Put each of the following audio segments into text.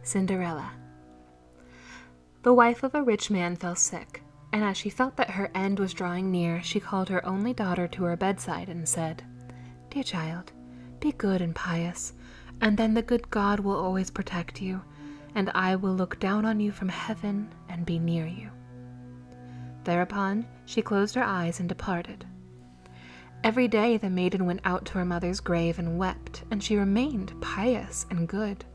Cinderella. The wife of a rich man fell sick, and as she felt that her end was drawing near, she called her only daughter to her bedside and said, "Dear child, be good and pious, and then the good God will always protect you, and I will look down on you from heaven and be near you." Thereupon she closed her eyes and departed. Every day the maiden went out to her mother's grave and wept, and she remained pious and good.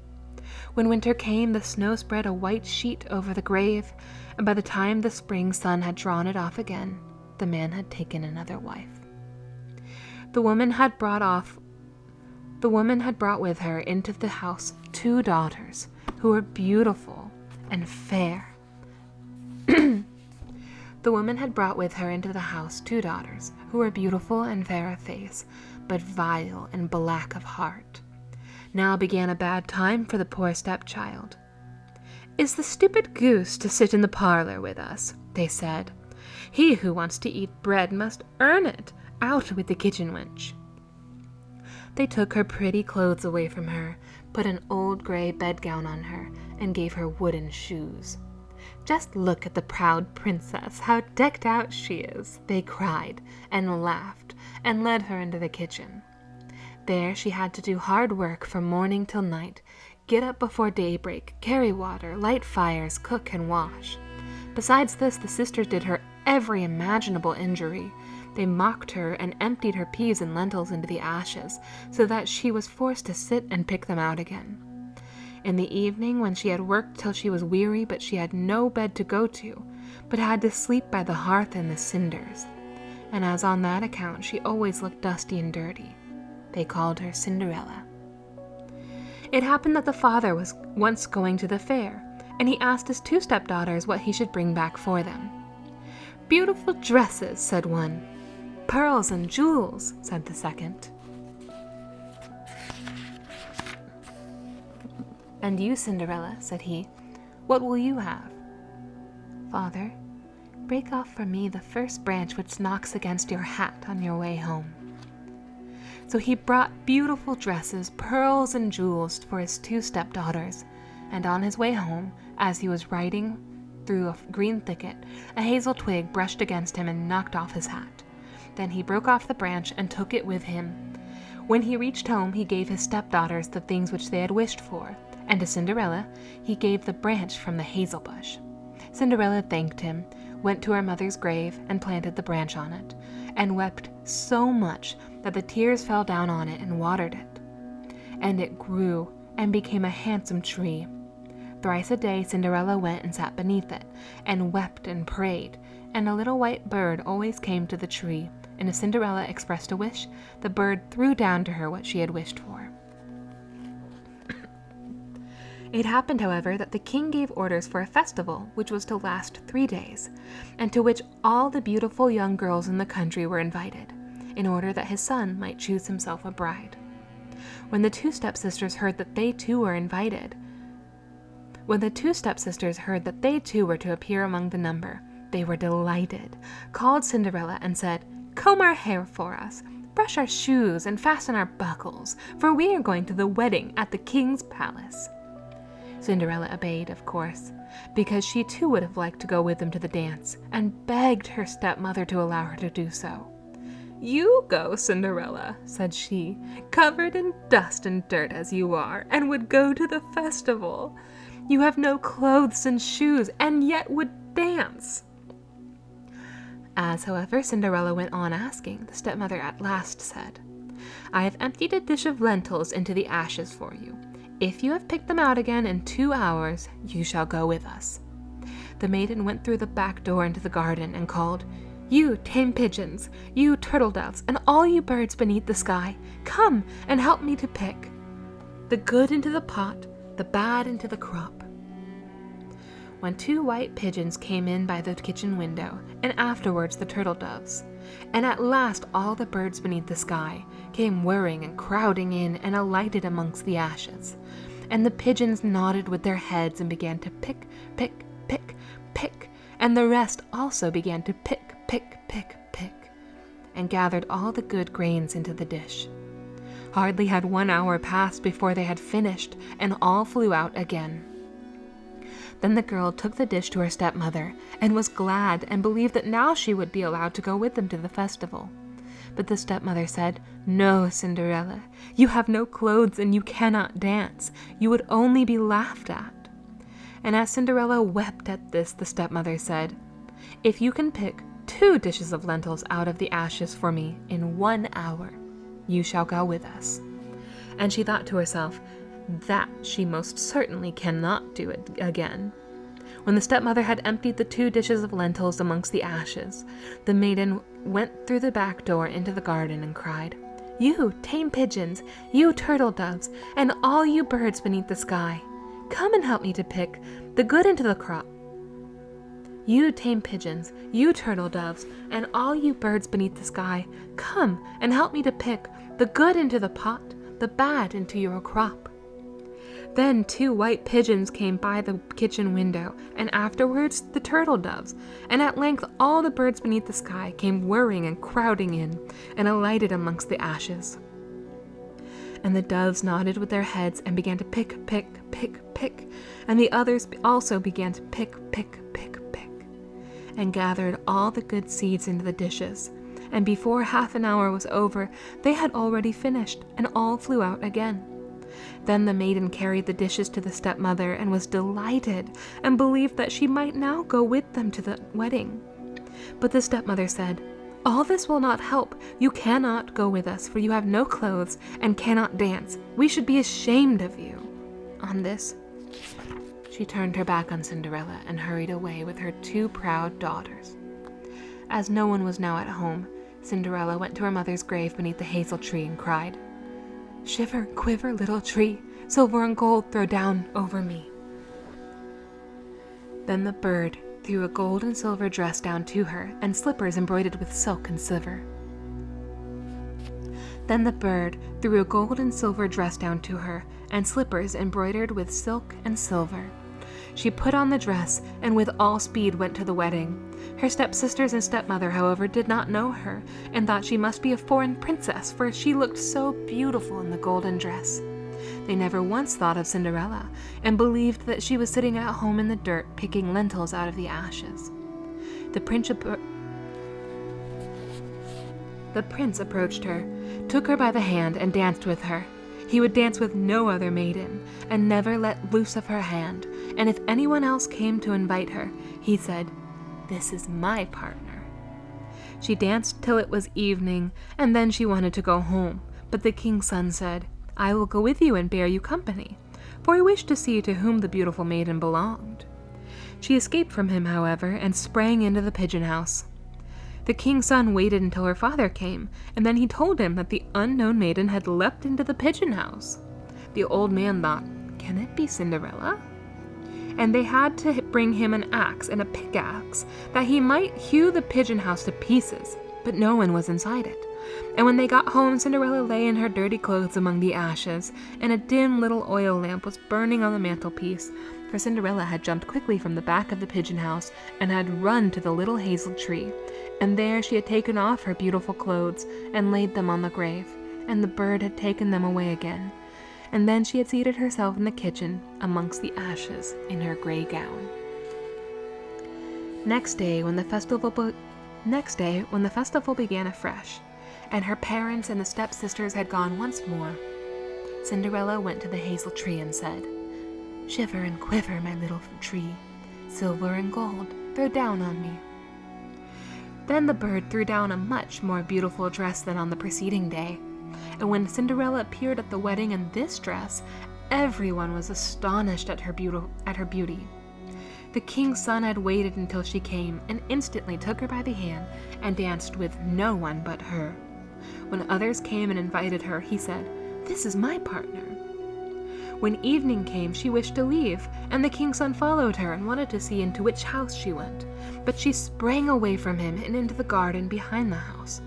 When winter came, the snow spread a white sheet over the grave, and by the time the spring sun had drawn it off again, the man had taken another wife. The woman had brought with her into the house 2 daughters who were beautiful and fair. The woman had brought with her into the house 2 daughters who were beautiful and fair of face, but vile and black of heart. Now began a bad time for the poor stepchild. "Is the stupid goose to sit in the parlor with us?" they said. "He who wants to eat bread must earn it. Out with the kitchen wench." They took her pretty clothes away from her, put an old gray bedgown on her, and gave her wooden shoes. "Just look at the proud princess, how decked out she is," they cried and laughed, and led her into the kitchen. There she had to do hard work from morning till night, get up before daybreak, carry water, light fires, cook and wash. Besides this, the sisters did her every imaginable injury. They mocked her and emptied her peas and lentils into the ashes, so that she was forced to sit and pick them out again. In the evening, when she had worked till she was weary, but she had no bed to go to, but had to sleep by the hearth in the cinders, and as on that account she always looked dusty and dirty, they called her Cinderella. It happened that the father was once going to the fair, and he asked his 2 stepdaughters what he should bring back for them. "Beautiful dresses," said one. "Pearls and jewels," said the second. "And you, Cinderella," said he, "what will you have?" "Father, break off for me the first branch which knocks against your hat on your way home." So he brought beautiful dresses, pearls, and jewels for his 2 stepdaughters, and on his way home, as he was riding through a green thicket, a hazel twig brushed against him and knocked off his hat. Then he broke off the branch and took it with him. When he reached home, he gave his stepdaughters the things which they had wished for, and to Cinderella he gave the branch from the hazel bush. Cinderella thanked him, went to her mother's grave, and planted the branch on it, and wept so much that the tears fell down on it and watered it. And it grew and became a handsome tree. Thrice a day Cinderella went and sat beneath it, and wept and prayed, and a little white bird always came to the tree, and if Cinderella expressed a wish, the bird threw down to her what she had wished for. It happened, however, that the king gave orders for a festival which was to last 3 days, and to which all the beautiful young girls in the country were invited, in order that his son might choose himself a bride. When the 2 stepsisters heard that they too were to appear among the number, they were delighted, called Cinderella and said, "Comb our hair for us, brush our shoes, and fasten our buckles, for we are going to the wedding at the king's palace." Cinderella obeyed, of course, because she too would have liked to go with them to the dance, and begged her stepmother to allow her to do so. "You go, Cinderella," said she, "covered in dust and dirt as you are, and would go to the festival. You have no clothes and shoes, and yet would dance." As, however, Cinderella went on asking, the stepmother at last said, "I have emptied a dish of lentils into the ashes for you. If you have picked them out again in 2 hours, you shall go with us." The maiden went through the back door into the garden and called, "You tame pigeons, you turtle doves, and all you birds beneath the sky, come and help me to pick the good into the pot, the bad into the crop." When 2 white pigeons came in by the kitchen window, and afterwards the turtle doves, and at last all the birds beneath the sky, came whirring and crowding in and alighted amongst the ashes, and the pigeons nodded with their heads and began to pick, pick, pick, pick, and the rest also began to pick, pick, pick, pick, and gathered all the good grains into the dish. Hardly had 1 hour passed before they had finished, and all flew out again. Then the girl took the dish to her stepmother and was glad and believed that now she would be allowed to go with them to the festival. But the stepmother said, "No, Cinderella, you have no clothes and you cannot dance. You would only be laughed at." And as Cinderella wept at this, the stepmother said, "If you can pick 2 dishes of lentils out of the ashes for me in 1 hour, you shall go with us." And she thought to herself, that she most certainly cannot do it again. When the stepmother had emptied the 2 dishes of lentils amongst the ashes, the maiden went through the back door into the garden and cried, "You tame pigeons, you turtle doves, and all you birds beneath the sky, come and help me to pick the good into the crop. You tame pigeons, you turtle doves, and all you birds beneath the sky, come and help me to pick the good into the pot, the bad into your crop." Then 2 white pigeons came by the kitchen window, and afterwards the turtle doves, and at length all the birds beneath the sky came whirring and crowding in, and alighted amongst the ashes. And the doves nodded with their heads and began to pick, pick, pick, pick, and the others also began to pick, pick, pick, pick, and gathered all the good seeds into the dishes. And before half an hour was over, they had already finished, and all flew out again. Then the maiden carried the dishes to the stepmother and was delighted, and believed that she might now go with them to the wedding. But the stepmother said, "All this will not help. You cannot go with us, for you have no clothes and cannot dance. We should be ashamed of you." On this, she turned her back on Cinderella and hurried away with her 2 proud daughters. As no one was now at home, Cinderella went to her mother's grave beneath the hazel tree and cried, "Shiver, quiver, little tree, silver and gold throw down over me." Then the bird threw a gold and silver dress down to her, and slippers embroidered with silk and silver. Then the bird threw a gold and silver dress down to her, and slippers embroidered with silk and silver. She put on the dress, and with all speed went to the wedding. Her stepsisters and stepmother, however, did not know her, and thought she must be a foreign princess, for she looked so beautiful in the golden dress. They never once thought of Cinderella, and believed that she was sitting at home in the dirt, picking lentils out of the ashes. The prince approached her, took her by the hand, and danced with her. He would dance with no other maiden, and never let loose of her hand, and if anyone else came to invite her, he said, "This is my partner." She danced till it was evening, and then she wanted to go home, but the king's son said, "I will go with you and bear you company," for he wished to see to whom the beautiful maiden belonged. She escaped from him, however, and sprang into the pigeon house. The king's son waited until her father came, and then he told him that the unknown maiden had leapt into the pigeon house. The old man thought, "Can it be Cinderella?" And they had to bring him an axe and a pickaxe, that he might hew the pigeon house to pieces, but no one was inside it. And when they got home, Cinderella lay in her dirty clothes among the ashes, and a dim little oil lamp was burning on the mantelpiece, for Cinderella had jumped quickly from the back of the pigeon house and had run to the little hazel tree, and there she had taken off her beautiful clothes and laid them on the grave, and the bird had taken them away again. And then she had seated herself in the kitchen amongst the ashes in her gray gown. Next day, when the festival began afresh, and her parents and the stepsisters had gone once more, Cinderella went to the hazel tree and said, "Shiver and quiver, my little tree, silver and gold throw down on me." Then the bird threw down a much more beautiful dress than on the preceding day, and when Cinderella appeared at the wedding in this dress, everyone was astonished at her beauty. The king's son had waited until she came, and instantly took her by the hand and danced with no one but her. When others came and invited her, he said, "This is my partner." When evening came, she wished to leave, and the king's son followed her and wanted to see into which house she went, but she sprang away from him and into the garden behind the house.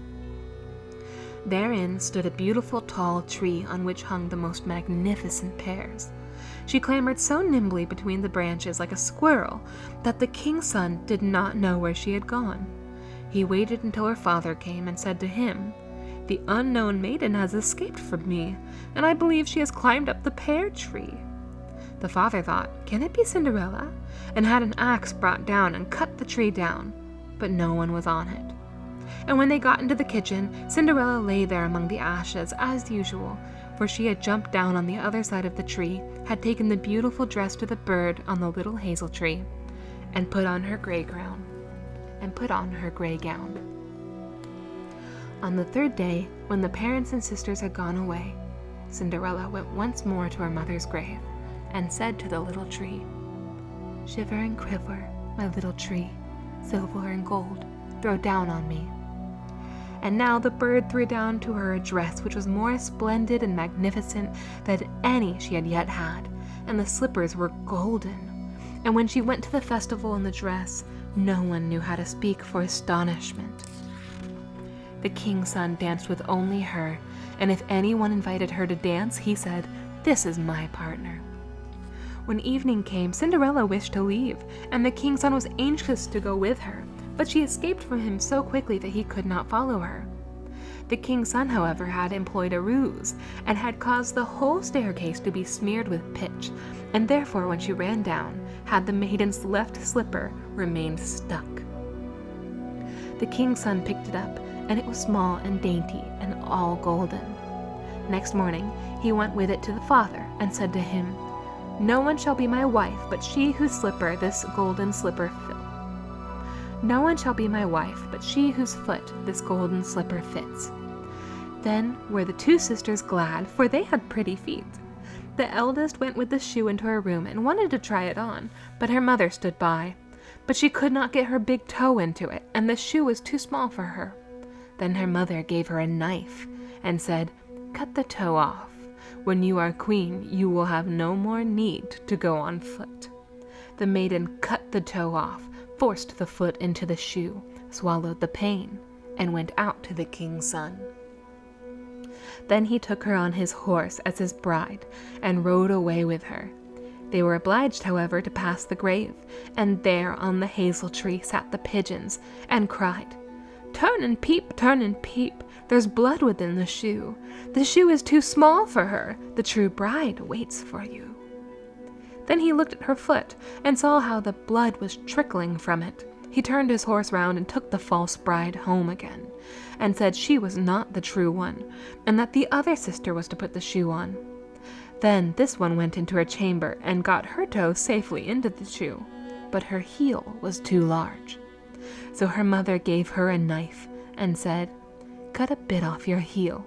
Therein stood a beautiful tall tree on which hung the most magnificent pears. She clambered so nimbly between the branches like a squirrel that the king's son did not know where she had gone. He waited until her father came and said to him, "The unknown maiden has escaped from me, and I believe she has climbed up the pear tree." The father thought, "Can it be Cinderella?" and had an axe brought down and cut the tree down, but no one was on it. And when they got into the kitchen, Cinderella lay there among the ashes as usual, for she had jumped down on the other side of the tree, had taken the beautiful dress to the bird on the little hazel tree, and put on her gray gown. On the third day, when the parents and sisters had gone away, Cinderella went once more to her mother's grave and said to the little tree, "Shiver and quiver, my little tree, silver and gold, throw down on me." And now the bird threw down to her a dress which was more splendid and magnificent than any she had yet had, and the slippers were golden. And when she went to the festival in the dress, no one knew how to speak for astonishment. The king's son danced with only her, and if anyone invited her to dance, he said, "This is my partner." When evening came, Cinderella wished to leave, and the king's son was anxious to go with her, but she escaped from him so quickly that he could not follow her. The king's son, however, had employed a ruse, and had caused the whole staircase to be smeared with pitch, and therefore when she ran down, had the maiden's left slipper remained stuck. The king's son picked it up, and it was small and dainty and all golden. Next morning he went with it to the father, and said to him, "No one shall be my wife but she whose slipper this golden slipper fits. No one shall be my wife but she whose foot this golden slipper fits." Then were the two sisters glad, for they had pretty feet. The eldest went with the shoe into her room and wanted to try it on, but her mother stood by. But she could not get her big toe into it, and the shoe was too small for her. Then her mother gave her a knife and said, "Cut the toe off. When you are queen, you will have no more need to go on foot." The maiden cut the toe off, forced the foot into the shoe, swallowed the pain, and went out to the king's son. Then he took her on his horse as his bride, and rode away with her. They were obliged, however, to pass the grave, and there on the hazel tree sat the pigeons, and cried, turn and peep, there's blood within the shoe. The shoe is too small for her, the true bride waits for you." Then he looked at her foot, and saw how the blood was trickling from it. He turned his horse round and took the false bride home again, and said she was not the true one, and that the other sister was to put the shoe on. Then this one went into her chamber and got her toe safely into the shoe, but her heel was too large. So her mother gave her a knife and said, "Cut a bit off your heel.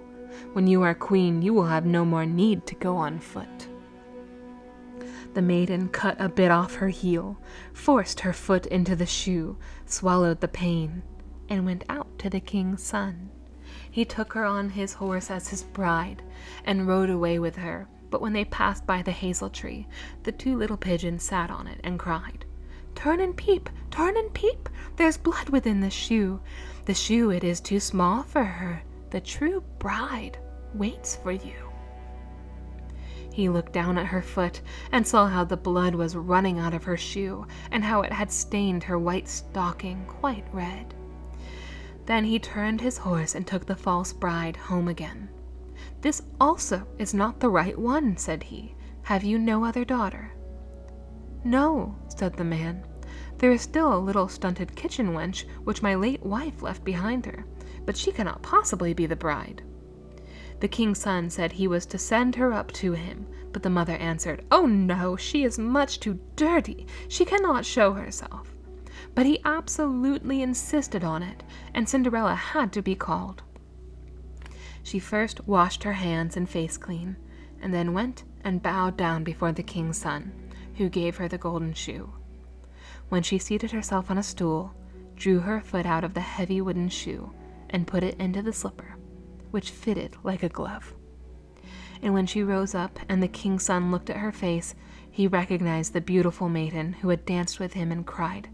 When you are queen, you will have no more need to go on foot." The maiden cut a bit off her heel, forced her foot into the shoe, swallowed the pain, and went out to the king's son. He took her on his horse as his bride, and rode away with her. But when they passed by the hazel tree, the two little pigeons sat on it and cried, turn and peep, there's blood within the shoe. The shoe, it is too small for her. The true bride waits for you." He looked down at her foot and saw how the blood was running out of her shoe, and how it had stained her white stocking quite red. Then he turned his horse and took the false bride home again. "This also is not the right one," said he. "Have you no other daughter?" "No," said the man. "There is still a little stunted kitchen wench which my late wife left behind her, but she cannot possibly be the bride." The king's son said he was to send her up to him, but the mother answered, "Oh no, she is much too dirty. She cannot show herself." But he absolutely insisted on it, and Cinderella had to be called. She first washed her hands and face clean, and then went and bowed down before the king's son, who gave her the golden shoe. When she seated herself on a stool, drew her foot out of the heavy wooden shoe, and put it into the slipper, which fitted like a glove. And when she rose up and the king's son looked at her face, he recognized the beautiful maiden who had danced with him and cried,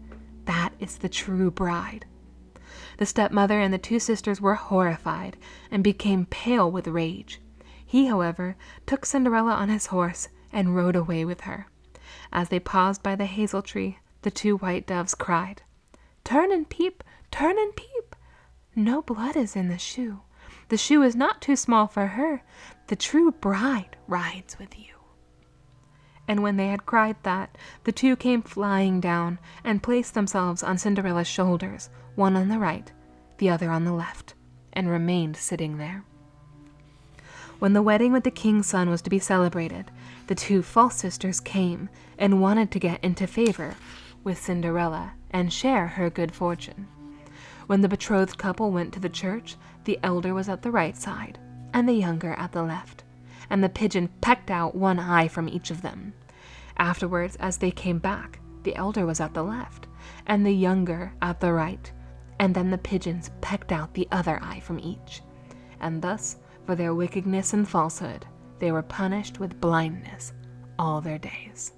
"That is the true bride." The stepmother and the two sisters were horrified and became pale with rage. He, however, took Cinderella on his horse and rode away with her. As they paused by the hazel tree, the two white doves cried, turn and peep, no blood is in the shoe. The shoe is not too small for her. The true bride rides with you." And when they had cried that, the two came flying down and placed themselves on Cinderella's shoulders, one on the right, the other on the left, and remained sitting there. When the wedding with the king's son was to be celebrated, the two false sisters came and wanted to get into favor with Cinderella and share her good fortune. When the betrothed couple went to the church, the elder was at the right side and the younger at the left, and the pigeon pecked out one eye from each of them. Afterwards, as they came back, the elder was at the left and the younger at the right, and then the pigeons pecked out the other eye from each. And thus, for their wickedness and falsehood, they were punished with blindness all their days.